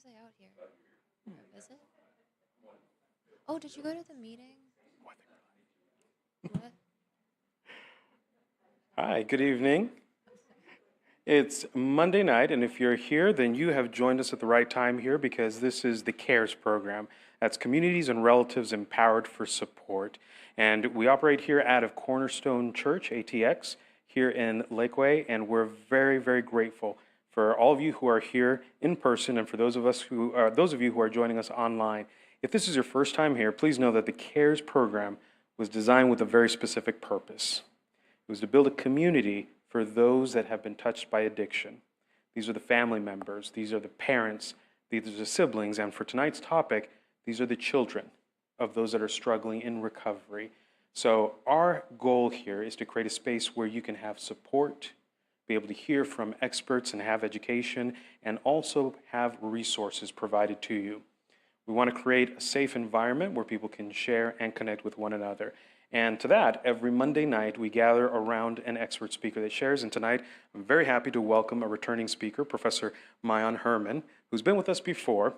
was I out here? A visit? Oh, did you go to the meeting? What? Hi, good evening. It's Monday night, and if you're here, then you have joined us at the right time here because this is the CARES program. That's Communities and Relatives Empowered for Support. And we operate here out of Cornerstone Church, ATX, here in Lakeway, and we're very, very grateful for all of you who are here in person and for those of you who are joining us online. If this is your first time here, please know that the CARES program was designed with a very specific purpose. It was to build a community for those that have been touched by addiction. These are the family members, these are the parents, these are the siblings, and for tonight's topic, these are the children of those that are struggling in recovery. So our goal here is to create a space where you can have support, be able to hear from experts and have education, and also have resources provided to you. We want to create a safe environment where people can share and connect with one another. And to that, every Monday night, we gather around an expert speaker that shares. And tonight, I'm very happy to welcome a returning speaker, Professor Mayan Herman, who's been with us before.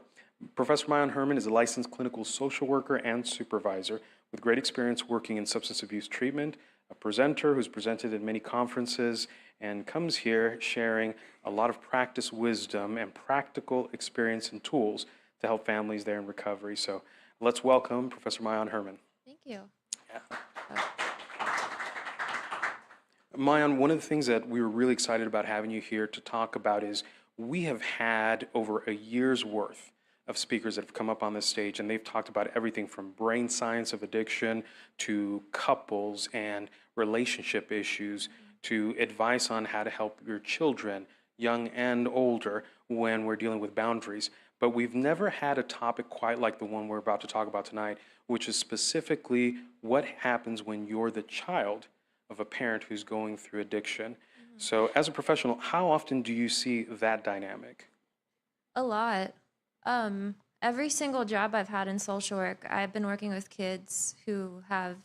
Professor Mayan Herman is a licensed clinical social worker and supervisor with great experience working in substance abuse treatment, a presenter who's presented at many conferences, and comes here sharing a lot of practice wisdom and practical experience and tools to help families there in recovery. So let's welcome Professor Mayan Herman. Thank you. Yeah. Mayan, one of the things that we were really excited about having you here to talk about is we have had over a year's worth of speakers that have come up on this stage, and they've talked about everything from brain science of addiction to couples and relationship issues to advice on how to help your children, young and older, when we're dealing with boundaries. But we've never had a topic quite like the one we're about to talk about tonight, which is specifically what happens when you're the child of a parent who's going through addiction. So as a professional, how often do you see that dynamic? A lot. Every single job I've had in social work, I've been working with kids who have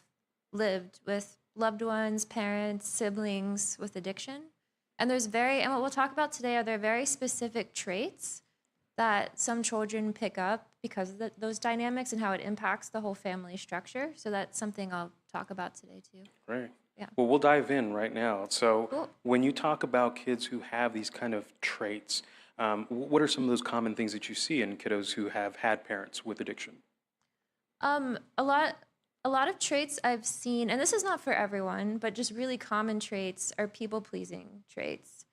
lived with loved ones, parents, siblings with addiction. And what we'll talk about today are there very specific traits that some children pick up because of those dynamics and how it impacts the whole family structure. So that's something I'll talk about today too. Right. Yeah. Well, we'll dive in right now. So Cool. when you talk about kids who have these kind of traits, what are some of those common things that you see in kiddos who have had parents with addiction? A lot of traits I've seen, and this is not for everyone, but just really common traits are people pleasing traits.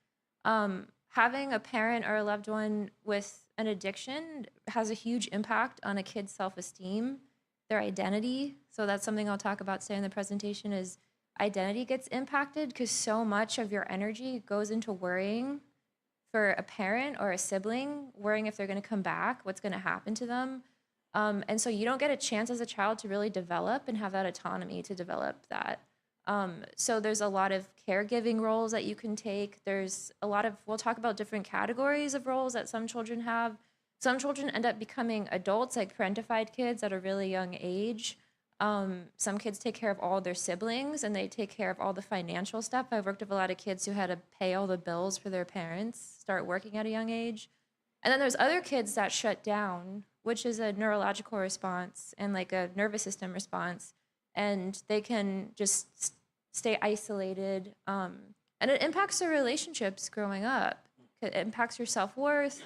Having a parent or a loved one with an addiction has a huge impact on a kid's self-esteem, their identity. So that's something I'll talk about today in the presentation is identity gets impacted because so much of your energy goes into worrying for a parent or a sibling, worrying if they're going to come back, what's going to happen to them. And so you don't get a chance as a child to really develop and have that autonomy to develop that. So there's a lot of caregiving roles that you can take. We'll talk about different categories of roles that some children have. Some children end up becoming adults, like parentified kids at a really young age. Some kids take care of all their siblings and they take care of all the financial stuff. I've worked with a lot of kids who had to pay all the bills for their parents, start working at a young age. And then there's other kids that shut down, which is a neurological response and like a nervous system response. And they can just stay isolated. And it impacts their relationships growing up. It impacts your self-worth,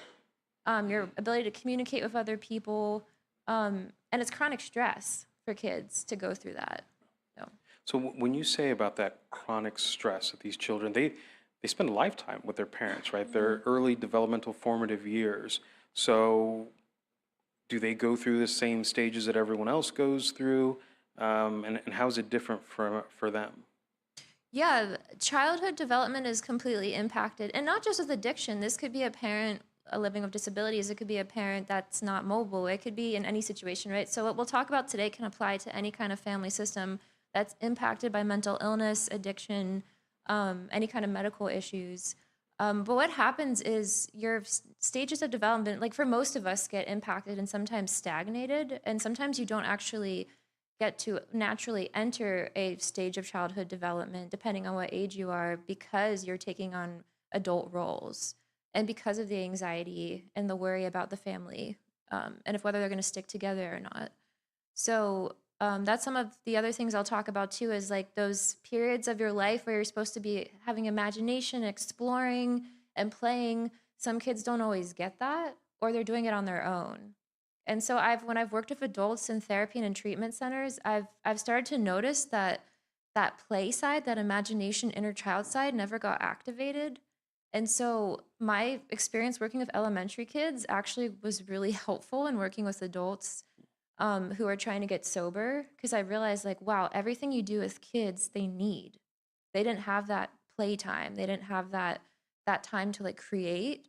your ability to communicate with other people. And it's chronic stress for kids to go through that. So when you say about that chronic stress of these children, they spend a lifetime with their parents, right? Their early developmental formative years. So do they go through the same stages that everyone else goes through? And how is it different for them? Yeah, childhood development is completely impacted. And not just with addiction. This could be a parent living with disabilities. It could be a parent that's not mobile. It could be in any situation, right? So what we'll talk about today can apply to any kind of family system that's impacted by mental illness, addiction, any kind of medical issues. But what happens is your stages of development, like for most of us, get impacted and sometimes stagnated. And sometimes you don't actually get to naturally enter a stage of childhood development, depending on what age you are, because you're taking on adult roles. and because of the anxiety and the worry about the family, and if whether they're going to stick together or not. So that's some of the other things I'll talk about too, is like those periods of your life where you're supposed to be having imagination, exploring, and playing. Some kids don't always get that, or they're doing it on their own. And so when I've worked with adults in therapy and in treatment centers, I've started to notice that that play side, that imagination inner child side never got activated. And so my experience working with elementary kids actually was really helpful in working with adults who are trying to get sober, because I realized, like, wow, everything you do with kids, they need. They didn't have that playtime. They didn't have that time to like create.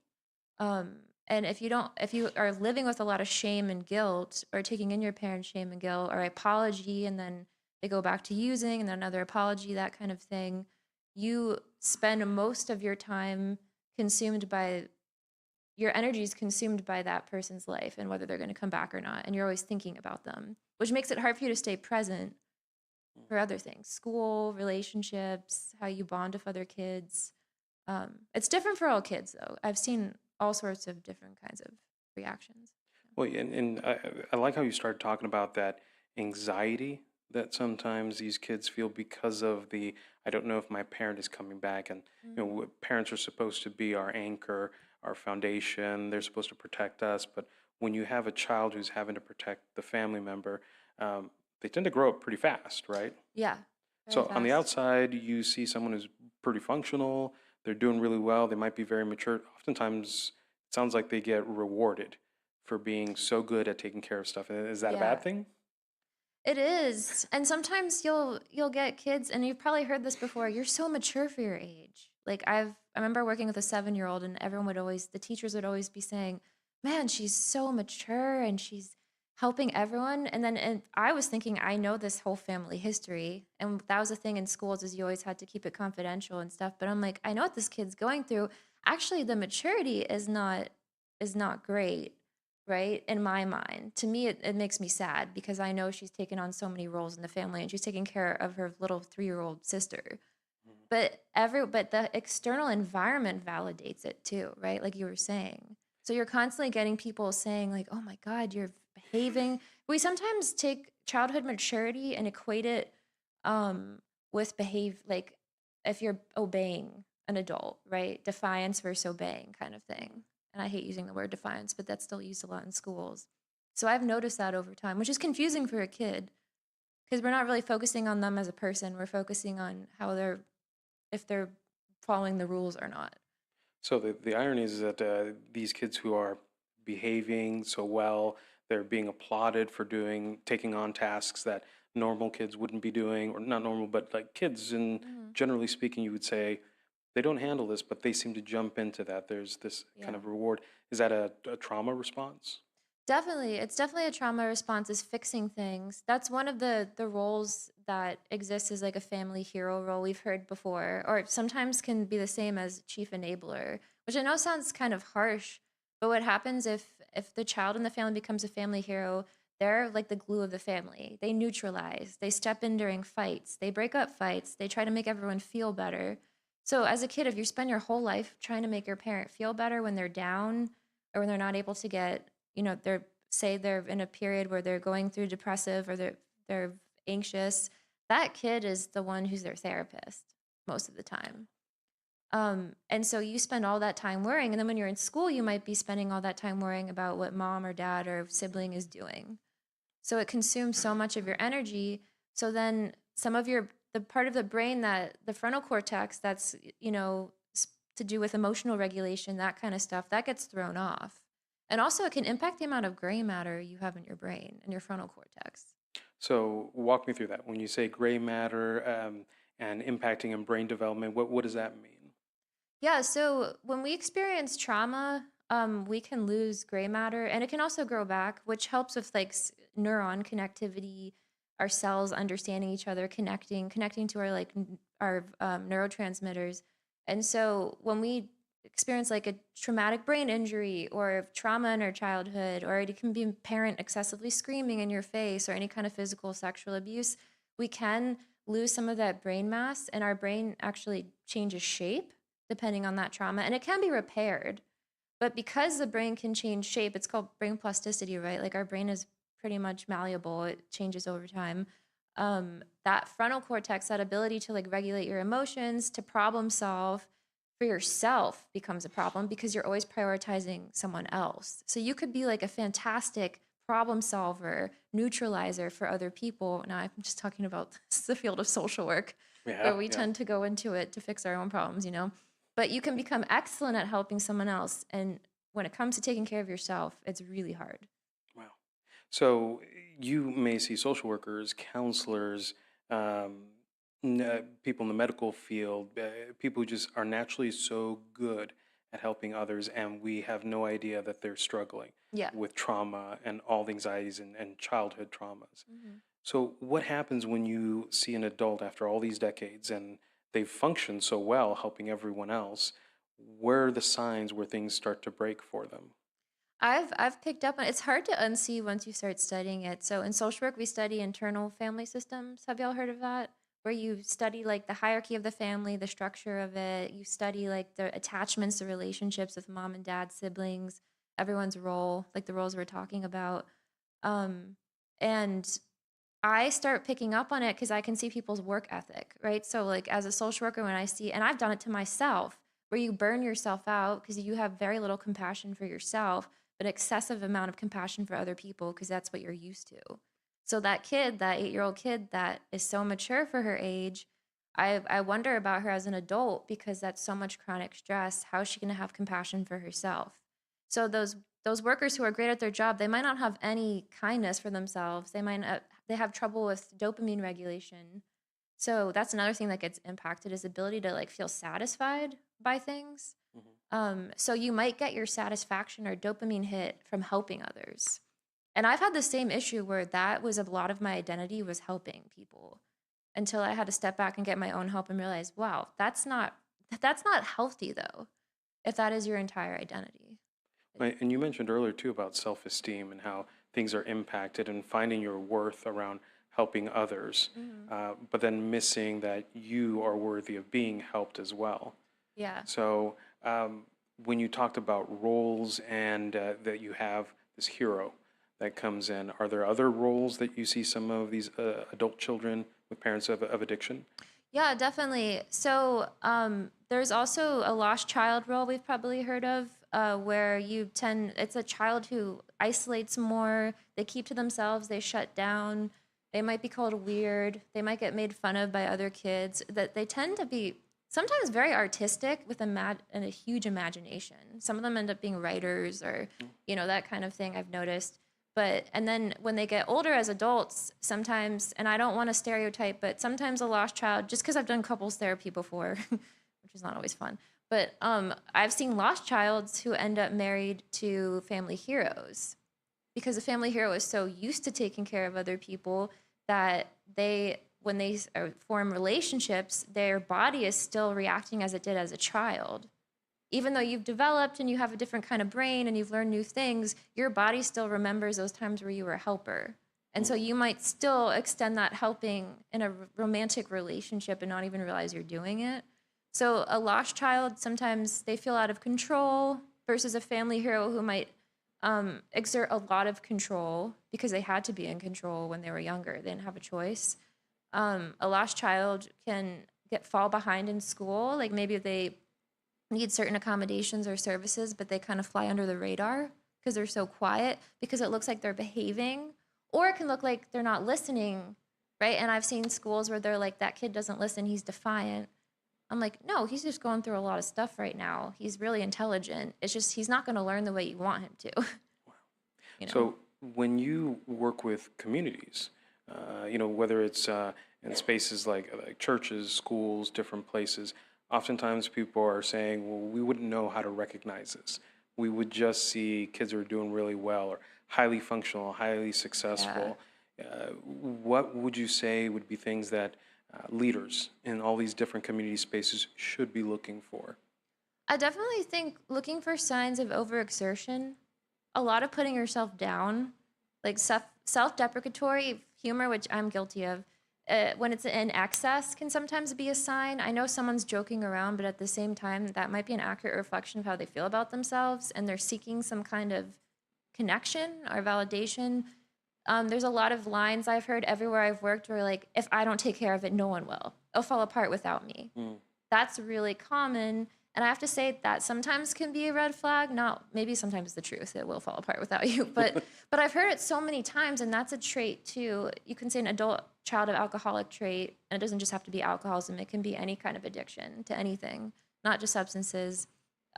And if you are living with a lot of shame and guilt, or taking in your parents' shame and guilt, or apology, and then they go back to using, and then another apology, that kind of thing, you spend most of your time consumed by your energy is consumed by that person's life and whether they're going to come back or not. And you're always thinking about them, which makes it hard for you to stay present for other things, school, relationships, how you bond with other kids. It's different for all kids, though. I've seen all sorts of different kinds of reactions. Well, and I like how you started talking about that anxiety that sometimes these kids feel because of the, I don't know if my parent is coming back. And, parents are supposed to be our anchor, our foundation. They're supposed to protect us. But when you have a child who's having to protect the family member, they tend to grow up pretty fast, right? Yeah, very So on the fast. outside, you see someone who's pretty functional, they're doing really well, they might be very mature. Oftentimes, it sounds like they get rewarded for being so good at taking care of stuff. Is that a bad Yeah. thing? It is. And sometimes you'll get kids, and you've probably heard this before, you're so mature for your age. Like I remember working with a 7-year-old, and the teachers would always be saying, "Man, she's so mature and she's helping everyone." And I was thinking, I know this whole family history, and that was the thing in schools, is you always had to keep it confidential and stuff, but I'm like, I know what this kid's going through. Actually, the maturity is not great, right? In my mind, to me, it makes me sad, because I know she's taken on so many roles in the family, and she's taking care of her little 3-year-old sister. But the external environment validates it too, right? Like you were saying. So you're constantly getting people saying, like, "Oh my God, you're behaving." We sometimes take childhood maturity and equate it with like if you're obeying an adult, right? Defiance versus obeying, kind of thing. And I hate using the word defiance, but that's still used a lot in schools. So I've noticed that over time, which is confusing for a kid, because we're not really focusing on them as a person. We're focusing on if they're following the rules or not. So the irony is that these kids who are behaving so well, they're being applauded for taking on tasks that normal kids wouldn't be doing, or not normal, but like kids, and Hmm. generally speaking, you would say they don't handle this, but they seem to jump into that. There's this kind Yeah. of reward. Is that a trauma response? Definitely. It's definitely a trauma response, is fixing things. That's one of the roles that exists as like a family hero role we've heard before, or sometimes can be the same as chief enabler, which I know sounds kind of harsh, but what happens if the child in the family becomes a family hero, they're like the glue of the family. They neutralize, they step in during fights, they break up fights, they try to make everyone feel better. So as a kid, if you spend your whole life trying to make your parent feel better when they're down, or when they're not able to get, they're in a period where they're going through depressive, or they're anxious, that kid is the one who's their therapist most of the time. And so you spend all that time worrying, and then when you're in school, you might be spending all that time worrying about what mom or dad or sibling is doing. So it consumes so much of your energy. So then the part of the brain, that the frontal cortex, that's, to do with emotional regulation, that kind of stuff, that gets thrown off. And also it can impact the amount of gray matter you have in your brain and your frontal cortex. So walk me through that. When you say gray matter and impacting in brain development, what does that mean? Yeah, so when we experience trauma, we can lose gray matter, and it can also grow back, which helps with like neuron connectivity, our cells understanding each other, connecting to our our neurotransmitters. And so when we experience like a traumatic brain injury or trauma in our childhood, or it can be a parent excessively screaming in your face, or any kind of physical sexual abuse, we can lose some of that brain mass, and our brain actually changes shape depending on that trauma, and it can be repaired. But because the brain can change shape, it's called brain plasticity, right? Like our brain is pretty much malleable, it changes over time. That frontal cortex, that ability to like regulate your emotions, to problem solve for yourself becomes a problem because you're always prioritizing someone else. So you could be like a fantastic problem solver, neutralizer for other people. Now I'm just talking about the field of social work Yeah, where we yeah. tend to go into it to fix our own problems, you know? But you can become excellent at helping someone else. And when it comes to taking care of yourself, it's really hard. Wow. So you may see social workers, counselors, um, people in the medical field, people who just are naturally so good at helping others, and we have no idea that they're struggling Yeah. with trauma and all the anxieties and childhood traumas. Hmm. So, what happens when you see an adult after all these decades and they've functioned so well helping everyone else? Where are the signs where things start to break for them? I've picked up on it's hard to unsee once you start studying it. So in social work, we study internal family systems. Have y'all heard of that? Where you study like the hierarchy of the family, the structure of it. You study like the attachments, the relationships with mom and dad, siblings, everyone's role, like the roles we're talking about. Um, and I start picking up on it because I can see people's work ethic, right? So, like, as a social worker, when I see, and I've done it to myself, where you burn yourself out because you have very little compassion for yourself, but excessive amount of compassion for other people because that's what you're used to. So, that kid, that 8-year-old kid that is so mature for her age, I wonder about her as an adult because that's so much chronic stress. How is she going to have compassion for herself? So, those workers who are great at their job, they might not have any kindness for themselves. They might not, they have trouble with dopamine regulation. So that's another thing that gets impacted is ability to like feel satisfied by things. Mhm. So you might get your satisfaction or dopamine hit from helping others. And I've had the same issue where that was a lot of my identity was helping people until I had to step back and get my own help and realize, wow, that's not healthy though, if that is your entire identity. Right, and you mentioned earlier too about self-esteem and how things are impacted and finding your worth around helping others, Mm-hmm. but then missing that you are worthy of being helped as well. Yeah. So, when you talked about roles and that you have this hero that comes in, are there other roles that you see some of these adult children with parents of addiction? Yeah, definitely. So there's also a lost child role we've probably heard of, where it's a child who isolates more, they keep to themselves, they shut down, they might be called weird, they might get made fun of by other kids, that they tend to be sometimes very artistic with and a huge imagination. Some of them end up being writers or, that kind of thing I've noticed. But and then when they get older as adults, sometimes, and I don't want to stereotype, but sometimes a lost child, just because I've done couples therapy before, which is not always fun, but I've seen lost childs who end up married to family heroes because the family hero is so used to taking care of other people that when they form relationships, their body is still reacting as it did as a child. Even though you've developed and you have a different kind of brain and you've learned new things, your body still remembers those times where you were a helper. And so you might still extend that helping in a romantic relationship and not even realize you're doing it. So a lost child, sometimes they feel out of control versus a family hero who might exert a lot of control because they had to be in control when they were younger. They didn't have a choice. A lost child can fall behind in school. Like maybe they need certain accommodations or services, but they kind of fly under the radar because they're so quiet because it looks like they're behaving, or it can look like they're not listening, right? And I've seen schools where they're like, that kid doesn't listen, he's defiant. I'm like, no, he's just going through a lot of stuff right now. He's really intelligent. It's just he's not going to learn the way you want him to, you know? So when you work with communities, whether it's in spaces like churches, schools, different places, oftentimes people are saying, well, we wouldn't know how to recognize this. We would just see kids who are doing really well or highly functional, highly Yeah. successful. What would you say would be things that leaders in all these different community spaces should be looking for? I definitely think looking for signs of overexertion, a lot of putting yourself down, like self deprecatory humor, which I'm guilty of. when it's in excess can sometimes be a sign. I know someone's joking around, but at the same time, that might be an accurate reflection of how they feel about themselves, and they're seeking some kind of connection or validation. There's a lot of lines I've heard everywhere I've worked where like, if I don't take care of it, no one will. It'll fall apart without me. That's really common. And I have to say that sometimes can be a red flag. Not maybe sometimes the truth. It will fall apart without you. But I've heard it so many times, and that's a trait too. You can say an adult child of alcoholic trait, and it doesn't just have to be alcoholism. It can be any kind of addiction to anything, not just substances.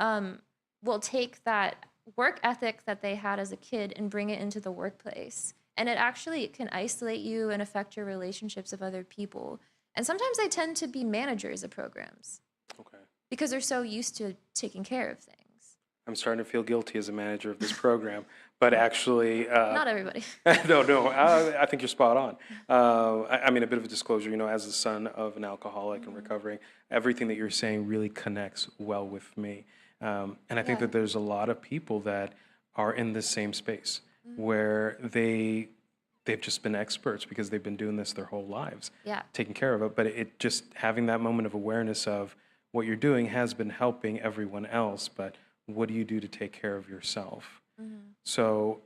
Will take that work ethic that they had as a kid and bring it into the workplace. And it actually can isolate you and affect your relationships with other people. And sometimes they tend to be managers of programs. Okay. Because they're so used to taking care of things. I'm starting to feel guilty as a manager of this program, but actually, Not everybody. no, I think you're spot on. I mean, a bit of a disclosure, as the son of an alcoholic and recovering, everything that you're saying really connects well with me. And I think that there's a lot of people that are in this same space where they've just been experts because they've been doing this their whole lives, taking care of it. But it just having that moment of awareness of what you're doing has been helping everyone else, but what do you do to take care of yourself? So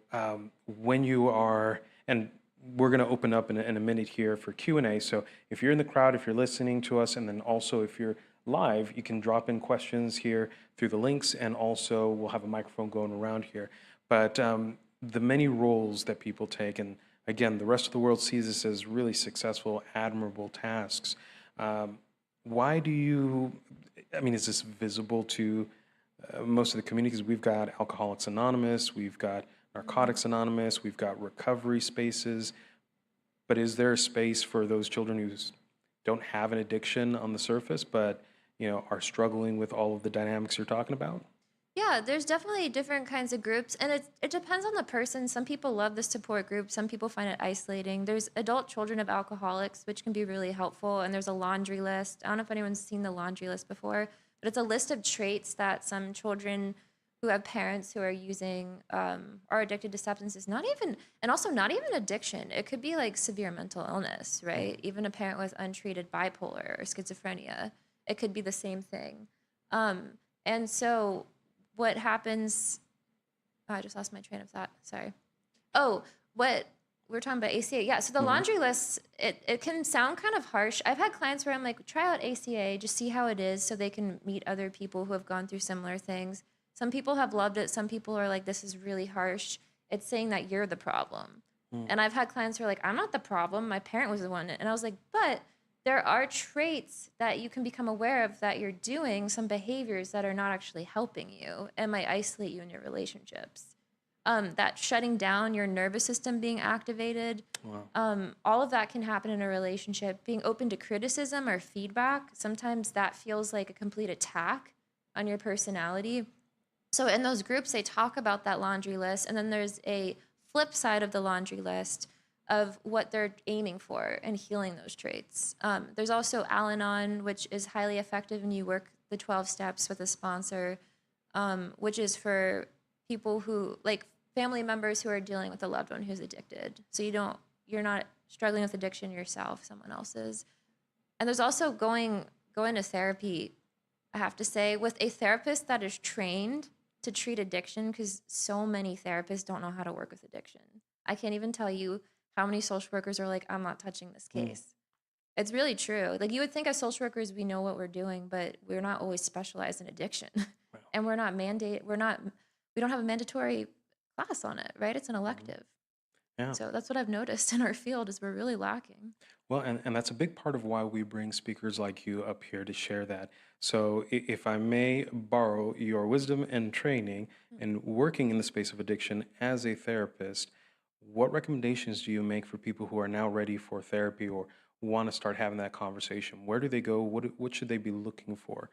when you are, and we're going to open up in a minute here for Q&A. So if you're in the crowd, if you're listening to us, and then also if you're live, you can drop in questions here through the links, and also we'll have a microphone going around here. But the many roles that people take, and again, the rest of the world sees this as really successful, admirable tasks. Why do you, is this visible to most of the communities? We've got Alcoholics Anonymous, we've got Narcotics Anonymous, we've got recovery spaces, but is there a space for those children who don't have an addiction on the surface, but are struggling with all of the dynamics you're talking about? Yeah, there's definitely different kinds of groups, and it depends on the person. Some people love the support group. Some people find it isolating. There's adult children of alcoholics, which can be really helpful, and there's a laundry list. I don't know if anyone's seen the laundry list before, but it's a list of traits that some children who have parents who are using are addicted to substances. Not even addiction. It could be like severe mental illness, right? Even a parent with untreated bipolar or schizophrenia, it could be the same thing. And so what happens, I just lost my train of thought, sorry. Oh, what we're talking about ACA. Yeah, so the laundry list, it can sound kind of harsh. I've had clients where I'm like, try out ACA, just see how it is so they can meet other people who have gone through similar things. Some people have loved it. Some people are like, this is really harsh. It's saying that you're the problem. And I've had clients who are like, I'm not the problem. My parent was the one. And I was like, but there are traits that you can become aware of that you're doing, some behaviors that are not actually helping you and might isolate you in your relationships. That shutting down your nervous system being activated, all of that can happen in a relationship. Being open to criticism or feedback, sometimes that feels like a complete attack on your personality. So in those groups, they talk about that laundry list, and then there's a flip side of the laundry list of what they're aiming for and healing those traits. There's also Al-Anon, which is highly effective when you work the 12 steps with a sponsor, which is for people who, like family members who are dealing with a loved one who's addicted. So you're not struggling with addiction yourself, someone else is. And there's also going to therapy, I have to say, with a therapist that is trained to treat addiction, because so many therapists don't know how to work with addiction. I can't even tell you how many social workers are like, I'm not touching this case. It's really true. Like, you would think as social workers, we know what we're doing, but we're not always specialized in addiction. And we don't have a mandatory class on it, right? It's an elective. Yeah. So that's what I've noticed in our field is we're really lacking. Well, and that's a big part of why we bring speakers like you up here to share that. So if I may borrow your wisdom and training and working in the space of addiction as a therapist, what recommendations do you make for people who are now ready for therapy or want to start having that conversation? Where do they go? What should they be looking for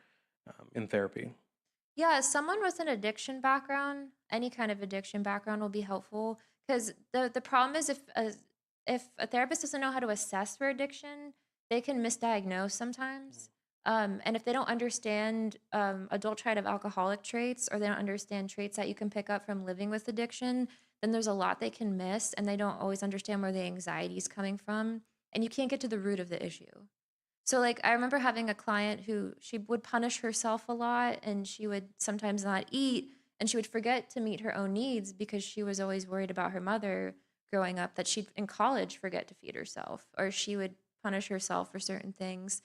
in therapy? Yeah, someone with an addiction background, any kind of addiction background will be helpful, because the problem is if a therapist doesn't know how to assess for addiction, they can misdiagnose sometimes. And if they don't understand adult trait of alcoholic traits, or they don't understand traits that you can pick up from living with addiction, then there's a lot they can miss, and they don't always understand where the anxiety is coming from. and you can't get to the root of the issue. So like I remember having a client who she would punish herself a lot and she would sometimes not eat and she would forget to meet her own needs because she was always worried about her mother growing up, that she'd in college forget to feed herself, or she would punish herself for certain things.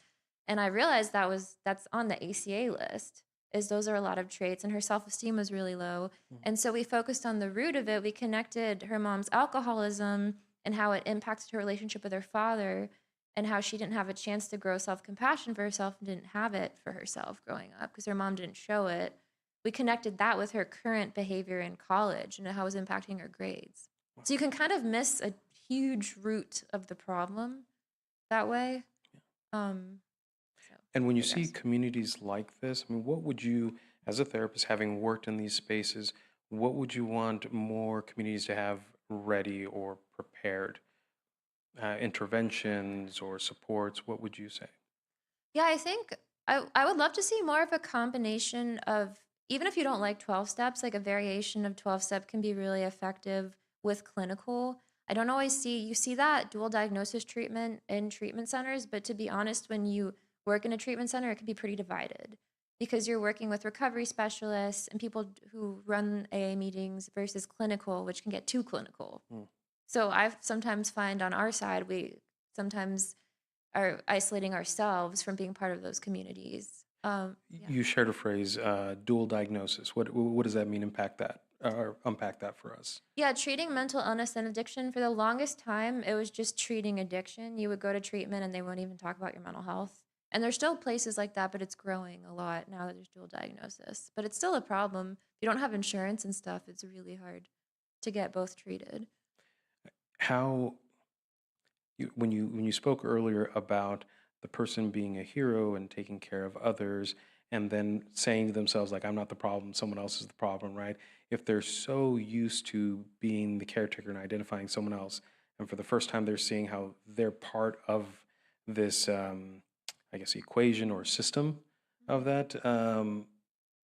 And I realized that's on the ACA list, is those are a lot of traits, and her self-esteem was really low. And so we focused on the root of it. We connected her mom's alcoholism and how it impacted her relationship with her father, and how she didn't have a chance to grow self-compassion for herself and didn't have it for herself growing up because her mom didn't show it. We connected that with her current behavior in college and how it was impacting her grades. So you can kind of miss a huge root of the problem that way. So And when I you see digress. communities like this, I mean, what would you, as a therapist, having worked in these spaces, what would you want more communities to have ready or prepared? Interventions or supports? What would you say? Yeah, I think I would love to see more of a combination of, even if you don't like 12 steps, like a variation of 12 step can be really effective with clinical. I don't always see, you see that dual diagnosis treatment in treatment centers, but to be honest, when you work in a treatment center, it can be pretty divided because you're working with recovery specialists and people who run AA meetings versus clinical, which can get too clinical. Mm. So I sometimes find on our side, we sometimes are isolating ourselves from being part of those communities. Yeah. You shared a phrase, dual diagnosis. What does that mean? Impact that or unpack that for us. Yeah, treating mental illness and addiction, for the longest time, it was just treating addiction. You would go to treatment and they won't even talk about your mental health. And there's still places like that, but it's growing a lot now that there's dual diagnosis. But it's still a problem. If you don't have insurance and stuff, it's really hard to get both treated. How when you spoke earlier about the person being a hero and taking care of others, and then saying to themselves like, "I'm not the problem, someone else is the problem," right? If they're so used to being the caretaker and identifying someone else, and for the first time they're seeing how they're part of this, I guess, equation or system of that,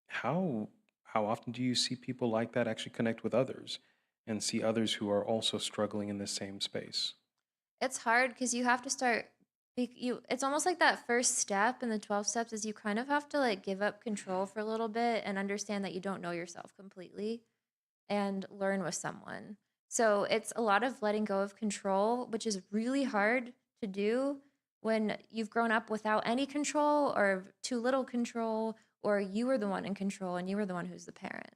how how often do you see people like that actually connect with others and see others who are also struggling in the same space? It's hard because you have to start. It's almost like that first step in the 12 steps is you kind of have to like give up control for a little bit and understand that you don't know yourself completely and learn with someone. So it's a lot of letting go of control, which is really hard to do when you've grown up without any control or too little control, or you were the one in control and you were the one who's the parent.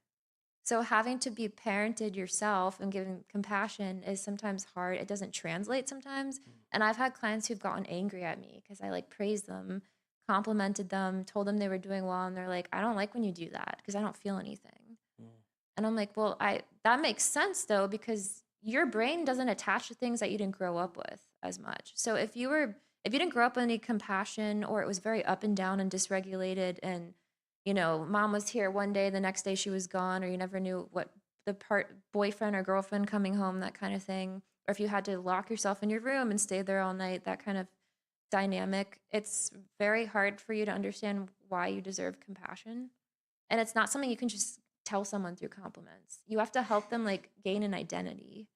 So having to be parented yourself and giving compassion is sometimes hard. It doesn't translate sometimes. And I've had clients who've gotten angry at me because I like praised them, complimented them, told them they were doing well, and they're like, "I don't like when you do that because I don't feel anything." Mm. And I'm like, "Well, I that makes sense though because your brain doesn't attach to things that you didn't grow up with as much. So if you didn't grow up with any compassion, or it was very up and down and dysregulated, and mom was here one day, the next day she was gone, or you never knew what the part boyfriend or girlfriend coming home, that kind of thing, or if you had to lock yourself in your room and stay there all night, that kind of dynamic, it's very hard for you to understand why you deserve compassion. And it's not something you can just tell someone through compliments. You have to help them like gain an identity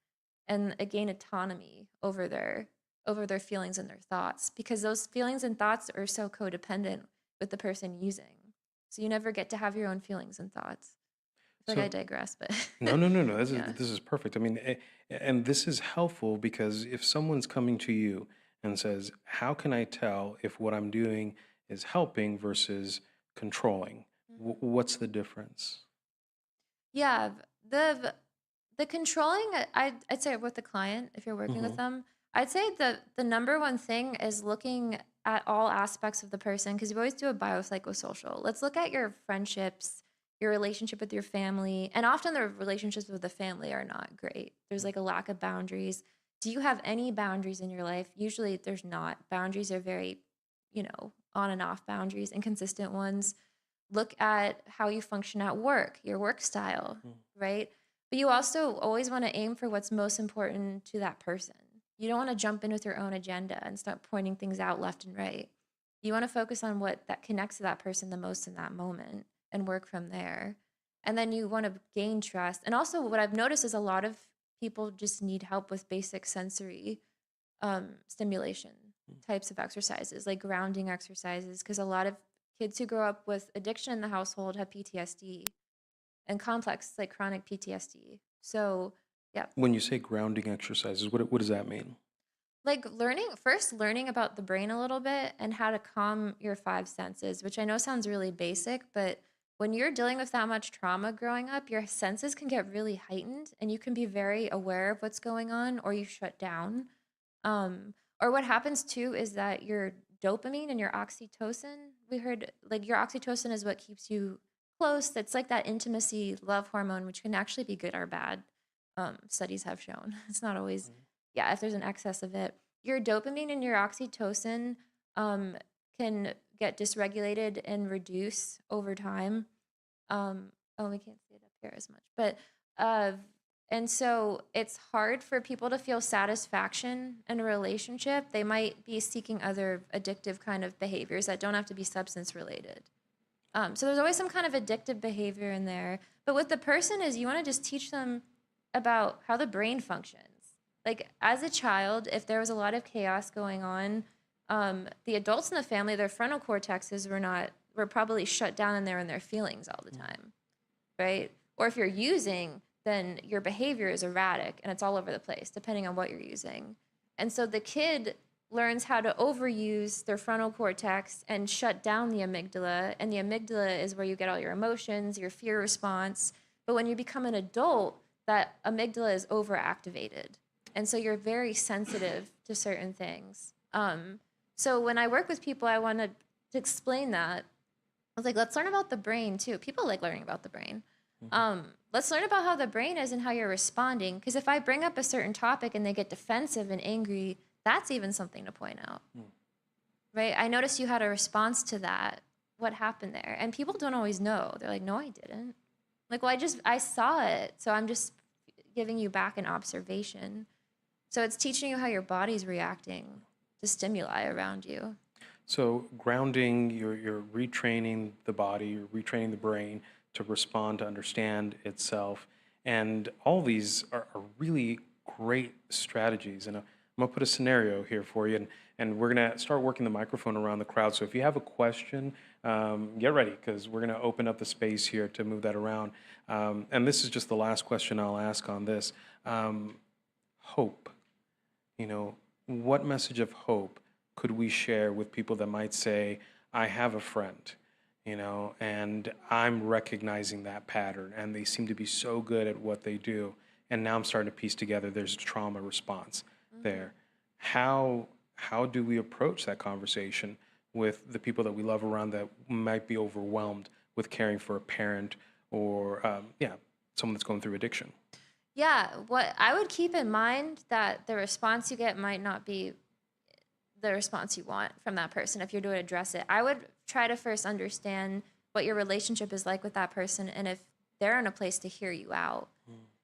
and gain autonomy over their feelings and their thoughts, because those feelings and thoughts are so codependent with the person using. So you never get to have your own feelings and thoughts. I feel like I So digress, but no, no, no, no. This is yeah. this is perfect. I mean, and this is helpful because if someone's coming to you and says, "How can I tell if what I'm doing is helping versus controlling? Mhm. What's the difference?" Yeah, the controlling, I'd say with the client, if you're working with Hmm. them, I'd say the number one thing is looking at all aspects of the person, because you always do a biopsychosocial. Let's look at your friendships, your relationship with your family, and often the relationships with the family are not great. There's like a lack of boundaries. Do you have any boundaries in your life? Usually there's not. Boundaries are very, on and off boundaries, inconsistent ones. Look at how you function at work, your work style, right? But you also always want to aim for what's most important to that person. You don't want to jump in with your own agenda and start pointing things out left and right. You want to focus on what that connects to that person the most in that moment and work from there. And then you want to gain trust. And also, what I've noticed is a lot of people just need help with basic sensory stimulation types of exercises, like grounding exercises, because a lot of kids who grow up with addiction in the household have PTSD and complex, like chronic PTSD. So, yeah, When you say grounding exercises, what does that mean? like learning about the brain a little bit and how to calm your five senses, which I know sounds really basic, but when you're dealing with that much trauma growing up, your senses can get really heightened and you can be very aware of what's going on, or you shut down. Or what happens too is that your dopamine and your oxytocin, we heard like your oxytocin is what keeps you close. That's like that intimacy love hormone, which can actually be good or bad. Studies have shown it's not always, yeah, if there's an excess of it. Your dopamine and your oxytocin um, can get dysregulated and reduce over time. Oh, we can't see it up here as much, but uh, and so it's hard for people to feel satisfaction in a relationship. They might be seeking other addictive kind of behaviors that don't have to be substance related. So there's always some kind of addictive behavior in there. But with the person is you want to just teach them about how the brain functions. Like as a child, if there was a lot of chaos going on, the adults in the family, their frontal cortexes were probably shut down and they're in their feelings all the time, right? Or if you're using, then your behavior is erratic and it's all over the place, depending on what you're using. And so the kid learns how to overuse their frontal cortex and shut down the amygdala. And the amygdala is where you get all your emotions, your fear response. But when you become an adult, that amygdala is overactivated. And so you're very sensitive to certain things. So when I work with people, I wanted to explain that. I was like, let's learn about the brain too. People like learning about the brain. Let's learn about how the brain is and how you're responding. Because if I bring up a certain topic and they get defensive and angry, that's even something to point out, right? I noticed you had a response to that. What happened there? And people don't always know. They're like, no, I didn't. Like, well, I saw it. So I'm just giving you back an observation. So it's teaching you how your body's reacting to stimuli around you. So grounding, you're retraining the body, you're retraining the brain to respond, to understand itself. And all these are really great strategies. And I'm going to put a scenario here for you, and we're going to start working the microphone around the crowd. So if you have a question, get ready, because we're going to open up the space here to move that around. And this is just the last question I'll ask on this. Hope. What message of hope could we share with people that might say, I have a friend, and I'm recognizing that pattern, and they seem to be so good at what they do, and now I'm starting to piece together there's a trauma response there. How do we approach that conversation with the people that we love around that might be overwhelmed with caring for a parent or someone that's going through addiction? Yeah, what I would keep in mind that the response you get might not be the response you want from that person if you're to address it. I would try to first understand what your relationship is like with that person and if they're in a place to hear you out.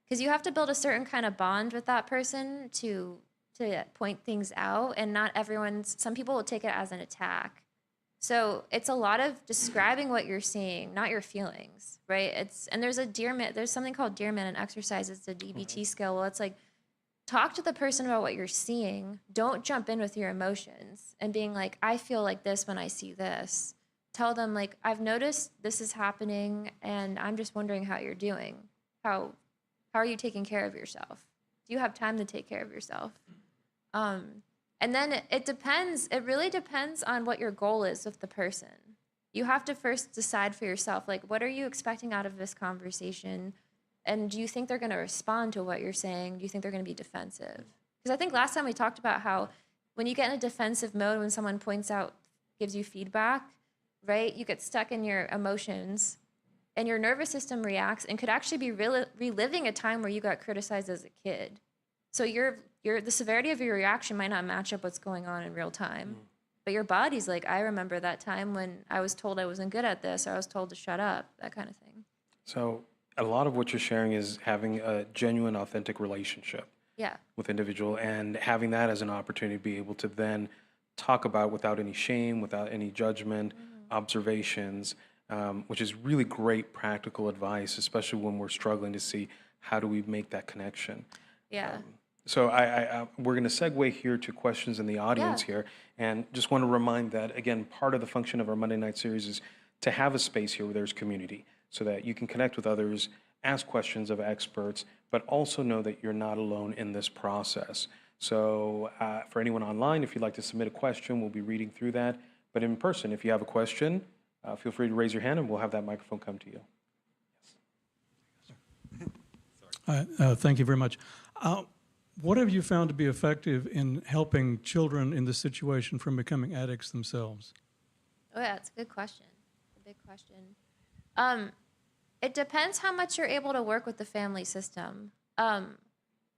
Because you have to build a certain kind of bond with that person to point things out, and not some people will take it as an attack. So it's a lot of describing what you're seeing, not your feelings, right? And there's something called Dearman in exercise. It's a DBT skill. Well, it's like talk to the person about what you're seeing. Don't jump in with your emotions and being like, I feel like this when I see this. Tell them like, I've noticed this is happening, and I'm just wondering how you're doing. How are you taking care of yourself? Do you have time to take care of yourself? And then it depends. It really depends on what your goal is with the person. You have to first decide for yourself, like, what are you expecting out of this conversation? And do you think they're going to respond to what you're saying? Do you think they're going to be defensive? Because I think last time we talked about how when you get in a defensive mode, when someone points out, gives you feedback, right? You get stuck in your emotions and your nervous system reacts and could actually be reliving a time where you got criticized as a kid. So the severity of your reaction might not match up what's going on in real time. But your body's like, I remember that time when I was told I wasn't good at this, or I was told to shut up, that kind of thing. So a lot of what you're sharing is having a genuine, authentic relationship with individual, and having that as an opportunity to be able to then talk about without any shame, without any judgment, observations, which is really great practical advice, especially when we're struggling to see how do we make that connection. Yeah. So we're going to segue here to questions in the audience Yeah. here, and just want to remind that again, part of the function of our Monday night series is to have a space here where there's community, so that you can connect with others, ask questions of experts, but also know that you're not alone in this process. So for anyone online, if you'd like to submit a question, we'll be reading through that. But in person, if you have a question, feel free to raise your hand, and we'll have that microphone come to you. Thank you very much. What have you found to be effective in helping children in this situation from becoming addicts themselves? Oh yeah, it's a good question. A big question. Um, it depends how much you're able to work with the family system.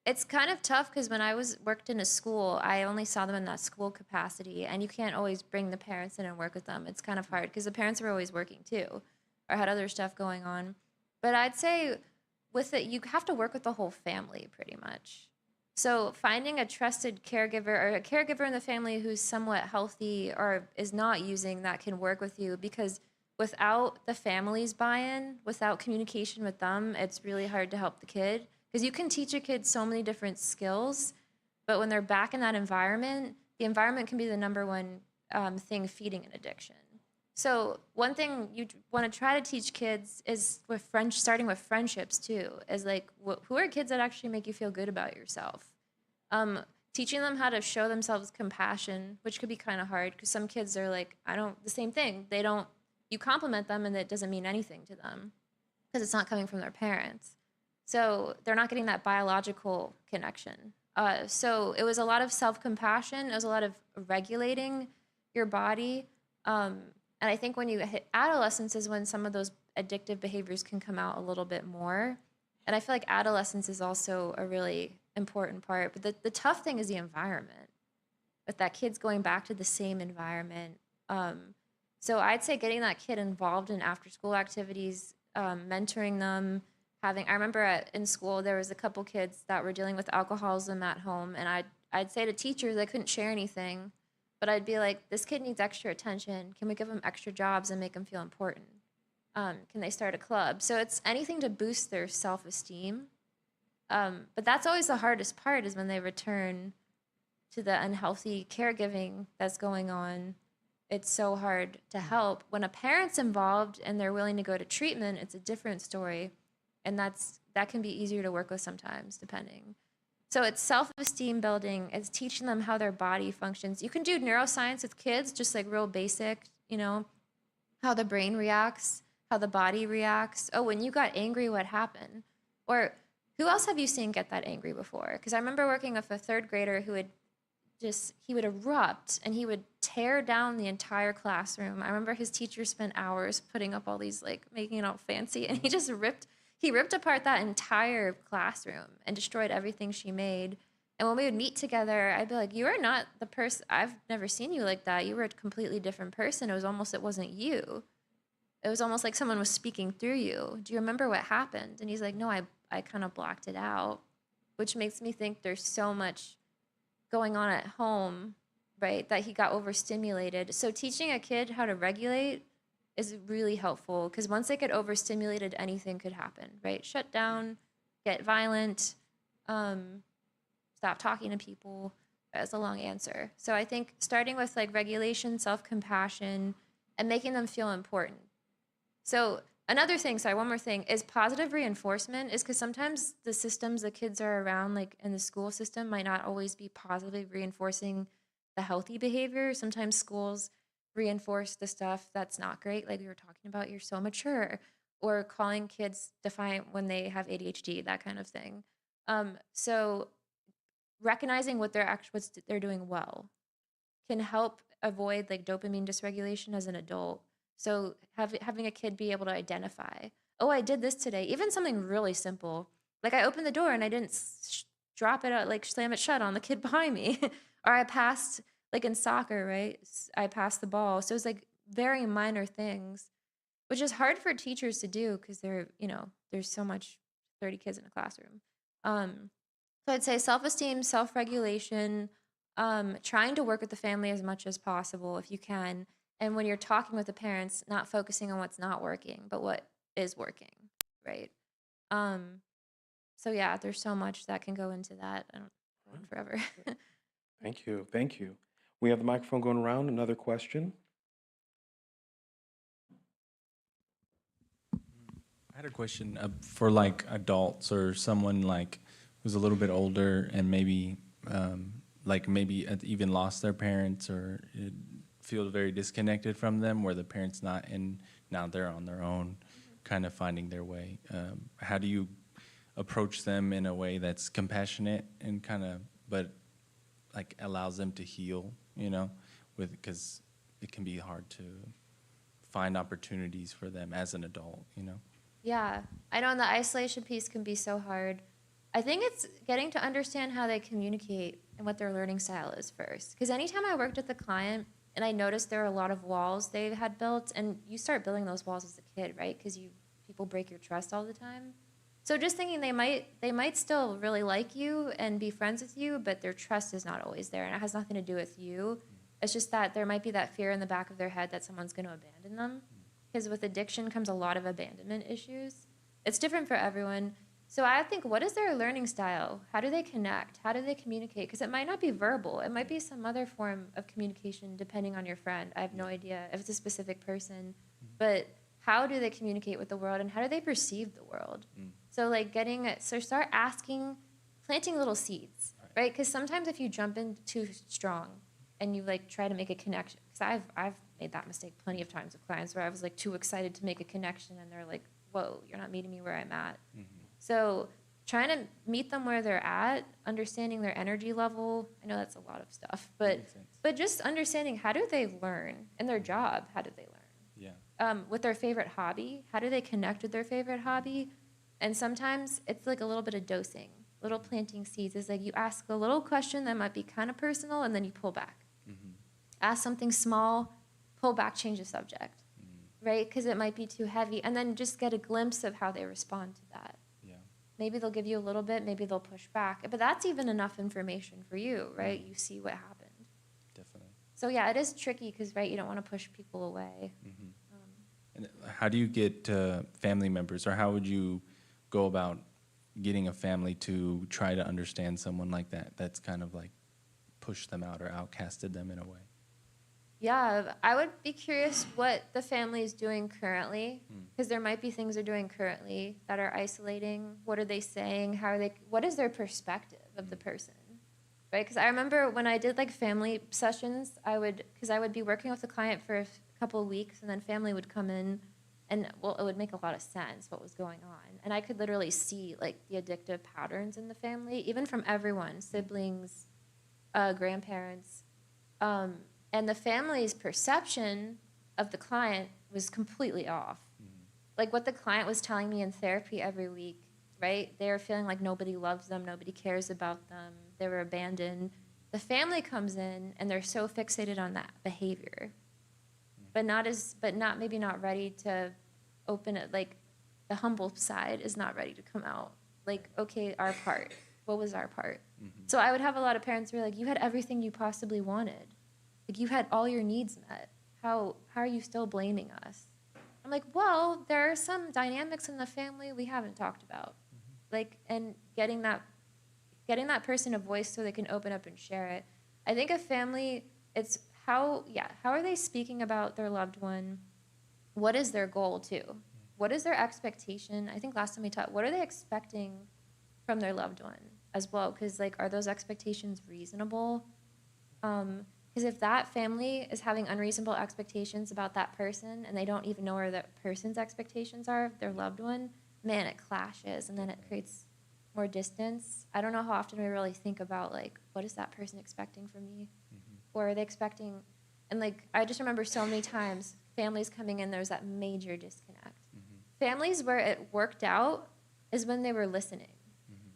It's kind of tough because when I worked in a school, I only saw them in that school capacity, and you can't always bring the parents in and work with them. It's kind of hard because the parents were always working too, or had other stuff going on. But I'd say with it, you have to work with the whole family pretty much. So finding a trusted caregiver or a caregiver in the family who's somewhat healthy or is not using that can work with you, because without the family's buy-in, without communication with them, it's really hard to help the kid, because you can teach a kid so many different skills, but when they're back in that environment, the environment can be the number one thing feeding an addiction. So one thing you want to try to teach kids is starting with friendships too, is like, who are kids that actually make you feel good about yourself? Teaching them how to show themselves compassion, which could be kind of hard because some kids are like, the same thing. You compliment them and it doesn't mean anything to them because it's not coming from their parents. So they're not getting that biological connection. So it was a lot of self-compassion. It was a lot of regulating your body. And I think when you hit adolescence is when some of those addictive behaviors can come out a little bit more. And I feel like adolescence is also a really important part. But the tough thing is the environment, with that kid's going back to the same environment. So I'd say getting that kid involved in after school activities, mentoring them, I remember in school, there was a couple kids that were dealing with alcoholism at home. And I'd say to teachers, I couldn't share anything, but I'd be like, this kid needs extra attention. Can we give them extra jobs and make them feel important? Can they start a club? So it's anything to boost their self-esteem. But that's always the hardest part, is when they return to the unhealthy caregiving that's going on. It's so hard to help. When a parent's involved and they're willing to go to treatment, it's a different story. And that can be easier to work with sometimes, depending. So it's self-esteem building. It's teaching them how their body functions. You can do neuroscience with kids, just like real basic, how the brain reacts, how the body reacts. Oh, when you got angry, what happened? Or who else have you seen get that angry before? Because I remember working with a third grader who he would erupt and he would tear down the entire classroom. I remember his teacher spent hours putting up all these, like, making it all fancy, and he ripped apart that entire classroom and destroyed everything she made. And when we would meet together, I'd be like, you are not the person, I've never seen you like that. You were a completely different person. It wasn't you. It was almost like someone was speaking through you. Do you remember what happened? And he's like, no, I kind of blocked it out, which makes me think there's so much going on at home, right, that he got overstimulated. So teaching a kid how to regulate is really helpful, because once they get overstimulated, anything could happen, right? Shut down, get violent, stop talking to people. That's a long answer. So I think starting with like regulation, self-compassion, and making them feel important. So another thing, sorry, one more thing, is positive reinforcement, is because sometimes the systems the kids are around, like in the school system, might not always be positively reinforcing the healthy behavior. Sometimes schools reinforce the stuff that's not great, like we were talking about, you're so mature, or calling kids defiant when they have ADHD, that kind of thing. So recognizing what they're doing well can help avoid like dopamine dysregulation as an adult. So having a kid be able to identify, oh, I did this today, even something really simple, like I opened the door and I didn't drop it out, like slam it shut on the kid behind me, or I passed, like in soccer, right? I passed the ball. So it's like very minor things, which is hard for teachers to do because there's so much, 30 kids in a classroom. So I'd say self-esteem, self-regulation, trying to work with the family as much as possible if you can. And when you're talking with the parents, not focusing on what's not working, but what is working, right? So yeah, there's so much that can go into that. I don't. on forever. Thank you. Thank you. We have the microphone going around. Another question. I had a question for like adults or someone like who's a little bit older and maybe maybe even lost their parents or feel very disconnected from them, where the parents not in now they're on their own, kind of finding their way. How do you approach them in a way that's compassionate and kind of but like allows them to heal? Because it can be hard to find opportunities for them as an adult. Yeah, I know, and the isolation piece can be so hard. I think it's getting to understand how they communicate and what their learning style is first. Because anytime I worked with a client and I noticed there were a lot of walls they had built, and you start building those walls as a kid, right? Because people break your trust all the time. So just thinking they might still really like you and be friends with you, but their trust is not always there, and it has nothing to do with you. It's just that there might be that fear in the back of their head that someone's going to abandon them. Because with addiction comes a lot of abandonment issues. It's different for everyone. So I think, what is their learning style? How do they connect? How do they communicate? Because it might not be verbal. It might be some other form of communication depending on your friend. I have no idea if it's a specific person. But how do they communicate with the world, and how do they perceive the world? So start asking, planting little seeds, right? Because sometimes if you jump in too strong and you try to make a connection, because I've made that mistake plenty of times with clients where I was too excited to make a connection and they're like, whoa, you're not meeting me where I'm at. So trying to meet them where they're at, understanding their energy level. I know that's a lot of stuff, but just understanding, how do they learn in their job? How do they learn? Yeah. With their favorite hobby, how do they connect with their favorite hobby? And sometimes it's a little bit of dosing, little planting seeds. It's you ask a little question that might be kind of personal, and then you pull back. Ask something small, pull back, change the subject, right? Because it might be too heavy. And then just get a glimpse of how they respond to that. Yeah. Maybe they'll give you a little bit, maybe they'll push back. But that's even enough information for you, right? You see what happened. Definitely. So yeah, it is tricky because, right, you don't want to push people away. And how do you get family members, or how would you go about getting a family to try to understand someone like that that's kind of pushed them out or outcasted them in a way? Yeah, I would be curious what the family is doing currently, because there might be things they're doing currently that are isolating. What are they saying? What is their perspective of the person? Right? Because I remember when I did family sessions, because I would be working with a client for a couple of weeks, and then family would come in, and it would make a lot of sense what was going on. And I could literally see the addictive patterns in the family, even from everyone, siblings, grandparents. And the family's perception of the client was completely off. What the client was telling me in therapy every week, right? They were feeling like nobody loves them, nobody cares about them, they were abandoned. The family comes in and they're so fixated on that behavior, but maybe not ready to open it. The humble side is not ready to come out. Okay, our part. What was our part? So I would have a lot of parents who were like, you had everything you possibly wanted. You had all your needs met. How are you still blaming us? I'm like, well, there are some dynamics in the family we haven't talked about. And getting that person a voice so they can open up and share it. I think a family, it's how are they speaking about their loved one? What is their goal too? What is their expectation? I think last time we talked, what are they expecting from their loved one as well? Because are those expectations reasonable? Because if that family is having unreasonable expectations about that person and they don't even know where that person's expectations are of their loved one, man, it clashes, and then it creates more distance. I don't know how often we really think about what is that person expecting from me? Or are they expecting, and I just remember so many times families coming in, there's that major disconnect. Families where it worked out is when they were listening.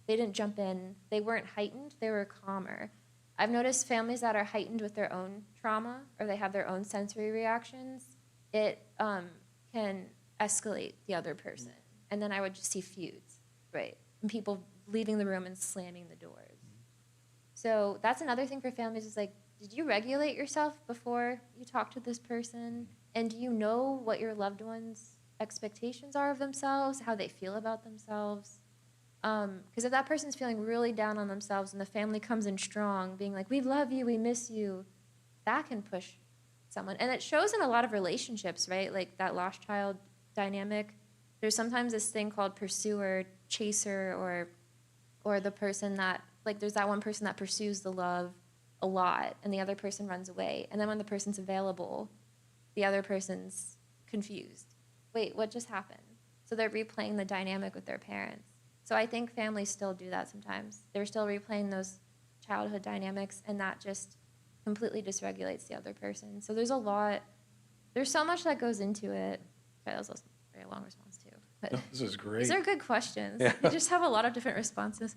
They didn't jump in, they weren't heightened, they were calmer. I've noticed families that are heightened with their own trauma, or they have their own sensory reactions, it can escalate the other person. And then I would just see feuds, right? And people leaving the room and slamming the doors. So that's another thing for families is did you regulate yourself before you talk to this person? And do you know what your loved one's expectations are of themselves, how they feel about themselves? Because if that person's feeling really down on themselves and the family comes in strong, being like, we love you, we miss you, that can push someone. And it shows in a lot of relationships, right? Like that lost child dynamic. There's sometimes this thing called pursuer, chaser, or the person that, like, there's that one person that pursues the love a lot and the other person runs away. And then when the person's available, the other person's confused. Wait, what just happened? So they're replaying the dynamic with their parents. So I think families still do that sometimes. They're still replaying those childhood dynamics, and that just completely dysregulates the other person. So there's so much that goes into it. Sorry, that was a very long response too. But No, this is great. these are good questions. Yeah. You just have a lot of different responses.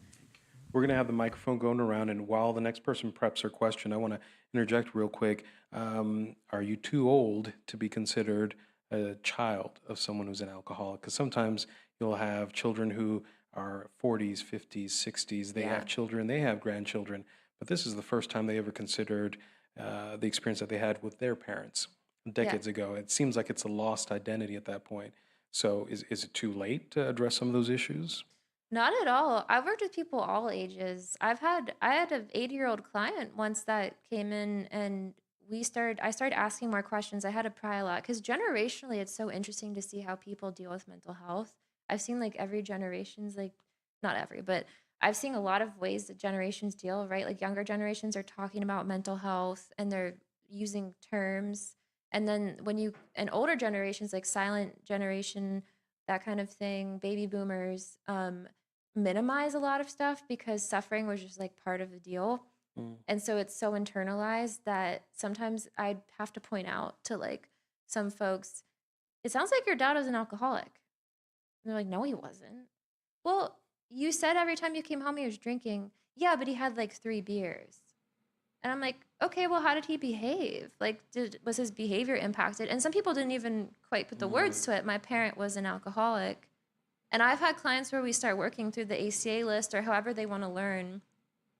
We're going to have the microphone going around, and while the next person preps their question, I want to interject real quick. Are you too old to be considered a child of someone who's an alcoholic? Because sometimes you'll have children who are 40s, 50s, 60s. They have children, they have grandchildren, but this is the first time they ever considered the experience that they had with their parents decades ago. It seems like it's a lost identity at that point. So is it too late to address some of those issues? Not at all. I've worked with people all ages. I had an 80-year-old client once that came in, and I started asking more questions. I had to pry a lot because generationally it's so interesting to see how people deal with mental health. I've seen like every generation's, like, not every, but I've seen a lot of ways that generations deal, right? Like younger generations are talking about mental health and they're using terms. And then and older generations, like silent generation, that kind of thing, baby boomers, minimize a lot of stuff because suffering was just like part of the deal. And so it's so internalized that sometimes I'd have to point out to like some folks, it sounds like your dad was an alcoholic. And they're like, no, he wasn't. Well, you said every time you came home he was drinking. Yeah, but he had like 3 beers. And I'm like, okay, well, how did he behave? Like, was his behavior impacted? And some people didn't even quite put the words to it. My parent was an alcoholic. And I've had clients where we start working through the ACA list or however they want to learn,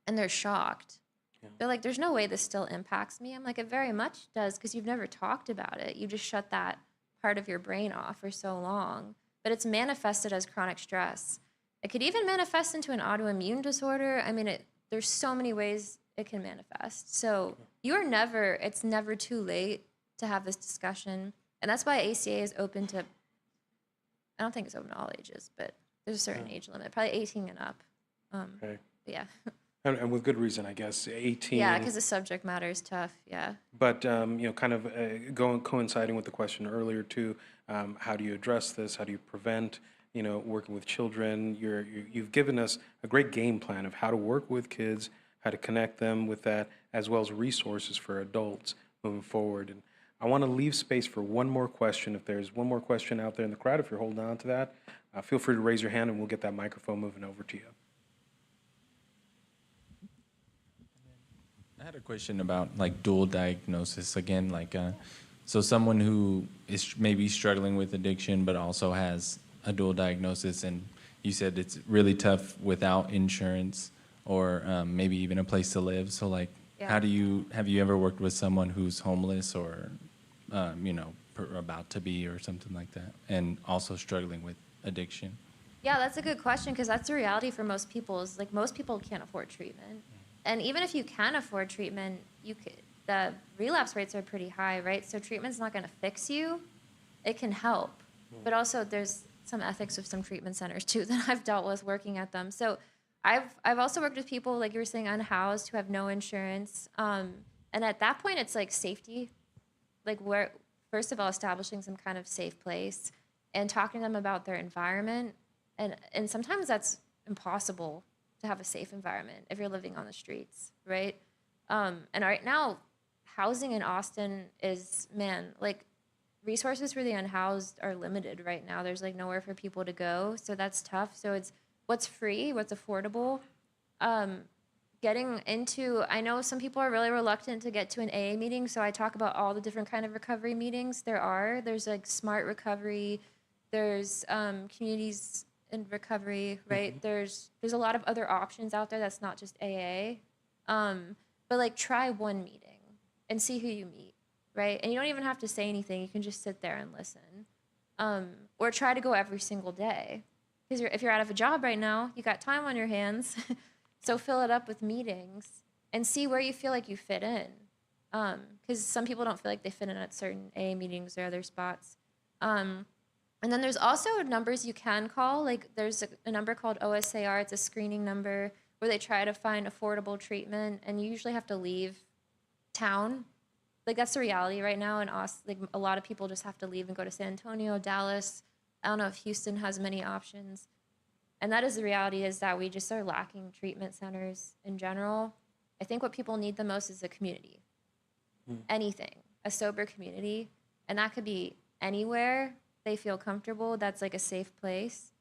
and they're shocked. Yeah. They're like, there's no way this still impacts me. I'm like, it very much does because you've never talked about it. You just shut that part of your brain off for so long. But it's manifested as chronic stress. It could even manifest into an autoimmune disorder. I mean, there's so many ways it can manifest. So it's never too late to have this discussion. And that's why ACA is open to, I don't think it's open to all ages, but there's a certain age limit, probably 18 and up. Okay. Yeah. And with good reason, I guess, 18. Yeah, because the subject matter is tough, yeah. But, kind of coinciding with the question earlier too, how do you address this? How do you prevent, working with children? You've given us a great game plan of how to work with kids, how to connect them with that, as well as resources for adults moving forward. And I want to leave space for one more question. If there's one more question out there in the crowd, if you're holding on to that, feel free to raise your hand and we'll get that microphone moving over to you. I had a question about like dual diagnosis again, like so someone who is maybe struggling with addiction but also has a dual diagnosis, and you said it's really tough without insurance or maybe even a place to live. So like, have you ever worked with someone who's homeless or about to be or something like that, and also struggling with addiction? Yeah, that's a good question because that's the reality for most people. Is like most people can't afford treatment. And even if you can afford treatment, the relapse rates are pretty high, right? So treatment's not going to fix you. It can help. But also there's some ethics of some treatment centers too that I've dealt with working at them. So I've also worked with people, like you were saying, unhoused who have no insurance. And at that point, it's like safety. Like first of all, establishing some kind of safe place and talking to them about their environment. And sometimes that's impossible to have a safe environment if you're living on the streets, right? And right now, housing in Austin is, like resources for the unhoused are limited right now. There's like nowhere for people to go, so that's tough. So it's what's free, what's affordable. Getting into, I know some people are really reluctant to get to an AA meeting, so I talk about all the different kind of recovery meetings there's like smart recovery, there's communities in recovery, right? Mm-hmm. There's a lot of other options out there that's not just AA. But like try one meeting and see who you meet, right? And you don't even have to say anything. You can just sit there and listen. Or try to go every single day. because if you're out of a job right now, you got time on your hands. So fill it up with meetings and see where you feel like you fit in. Because some people don't feel like they fit in at certain AA meetings or other spots. And then there's also numbers you can call. Like there's a number called OSAR. It's a screening number where they try to find affordable treatment, and you usually have to leave town. Like that's the reality right now in Austin. Like a lot of people just have to leave and go to San Antonio, Dallas. I don't know if Houston has many options. And that is the reality, is that we just are lacking treatment centers in general. I think what people need the most is a community. Anything, a sober community. And that could be anywhere they feel comfortable. That's like a safe place.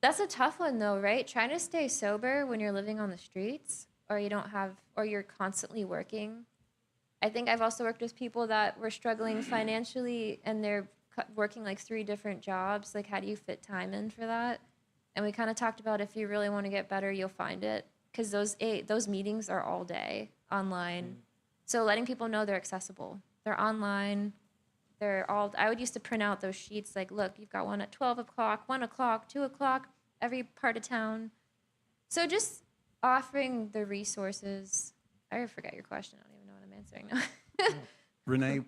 That's a tough one though, right? Trying to stay sober when you're living on the streets or you're constantly working. I think I've also worked with people that were struggling financially and they're working like 3 different jobs. Like, how do you fit time in for that? And we kind of talked about, if you really want to get better, you'll find it, because those meetings are all day online. So letting people know they're accessible. They're online. I would used to print out those sheets like, look, you've got one at 12 o'clock, 1 o'clock, 2 o'clock, every part of town. So just offering the resources. I forget your question. I don't even know what I'm answering now. Renee,